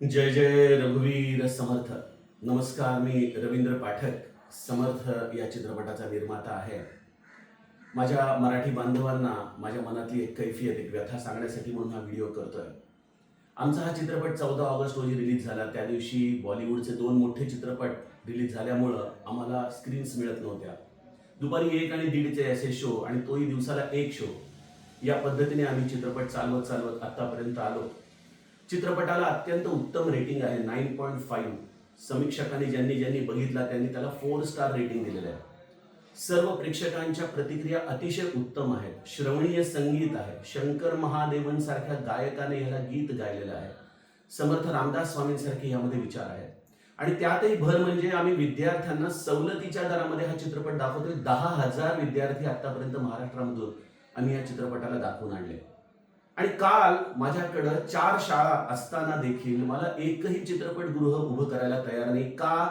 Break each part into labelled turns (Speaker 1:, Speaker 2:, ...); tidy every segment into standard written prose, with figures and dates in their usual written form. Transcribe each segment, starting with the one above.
Speaker 1: जय जय रघुवीर समर्थ. नमस्कार, मी रवींद्र पाठक, समर्थ या चित्रपटाचा निर्माता आहे. माझ्या मराठी बांधवांना माझ्या मनातली एक कैफियत, एक व्यथा सांगण्यासाठी म्हणून हा व्हिडिओ करतोय. आमचा हा चित्रपट 14 ऑगस्ट रोजी रिलीज झाला. त्या दिवशी बॉलिवूडचे 2 मोठे चित्रपट रिलीज झाल्यामुळं आम्हाला स्क्रीन्स मिळत नव्हत्या. दुपारी 1 आणि 1:30चे असे शो, आणि तोही दिवसाला 1 शो. या पद्धतीने आम्ही चित्रपट चालवत चालवत आतापर्यंत आलो. चित्रपटाला अत्यंत उत्तम रेटिंग आहे, 9.5. समीक्षकांनी ज्यांनी ज्यांनी बघितला त्यांनी त्याला 4 स्टार रेटिंग दिलेलं आहे. सर्व प्रेक्षकांच्या प्रतिक्रिया अतिशय उत्तम आहेत. श्रवणीय संगीत आहे. शंकर महादेवनसारख्या गायकाने याला गीत गायलेलं आहे. समर्थ रामदास स्वामींसारखे यामध्ये विचार आहेत. आणि त्यातही भर म्हणजे आम्ही विद्यार्थ्यांना सवलतीच्या दरामध्ये हा चित्रपट दाखवतोय. 10,000 विद्यार्थी आतापर्यंत महाराष्ट्रामधून आम्ही या चित्रपटाला दाखवून आणले. आणि काल माझ्याकडं 4 शाळा असताना देखील मला एकही चित्रपटगृह उभं करायला तयार नाही. का?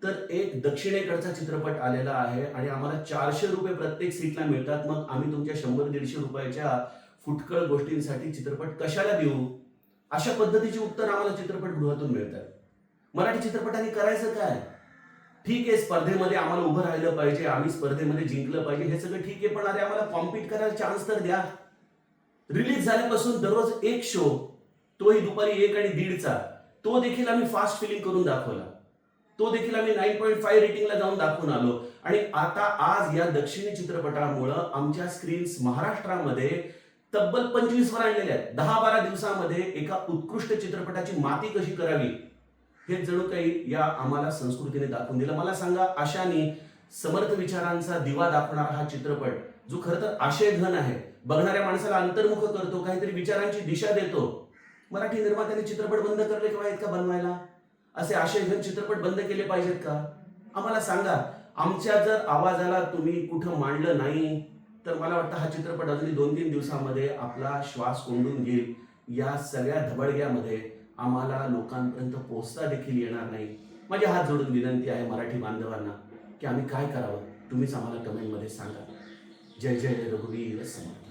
Speaker 1: तर एक दक्षिणेकडचा चित्रपट आलेला आहे आणि आम्हाला 400 रुपये प्रत्येक सीटला मिळतात. मग आम्ही तुमच्या 100-150 रुपयाच्या फुटकळ गोष्टींसाठी चित्रपट कशाला देऊ? अशा पद्धतीची उत्तर आम्हाला चित्रपटगृहातून मिळतात. मराठी चित्रपटाने करायचं काय? ठीक आहे, स्पर्धेमध्ये आम्हाला उभं राहिलं पाहिजे, आम्ही स्पर्धेमध्ये जिंकलं पाहिजे, हे सगळं ठीक आहे, पण अरे आम्हाला कॉम्पीट करायला चान्स तर द्या. रिलीज झाल्यापासून दररोज 1 शो, तोही दुपारी 1 आणि 1:30चा, तो देखील आम्ही फास्ट फिलिंग करून दाखवला. तो देखील आम्ही 9.5 रेटिंगला जाऊन दाखवून आलो. आणि आता आज या दक्षिणी चित्रपटामुळं आमच्या स्क्रीन्स महाराष्ट्रामध्ये तब्बल 25 वर आणलेल्या आहेत. 10-12 दिवसामध्ये एका उत्कृष्ट चित्रपटाची माती कशी करावी हे जणू काही या आम्हाला संस्कृतीने दाखवून दिलं. मला सांगा, अशाने समर्थ विचारांचा दिवा दाखवणारा हा चित्रपट, जो खरं तर आशयघन आहे, बघणाऱ्या माणसाला अंतर्मुख करतो, काहीतरी विचारांची दिशा देतो. मराठी निर्मात्याने चित्रपट बंद करले केव्हा आहेत का बनवायला? असे आशयघन चित्रपट बंद केले पाहिजेत का? आम्हाला सांगा. आमच्या जर आवाजाला तुम्ही कुठं मांडलं नाही तर मला वाटतं हा चित्रपट अजून 2-3 दिवसामध्ये आपला श्वास कोंडून घेईल. या सगळ्या धबडग्यामध्ये आम्हाला लोकांपर्यंत पोहोचता देखील येणार नाही. माझी हात जोडून विनंती आहे मराठी बांधवांना की आम्ही काय करावं, तुम्हीच आम्हाला कमेंटमध्ये सांगा. जय जय रघुवीर समर्थ.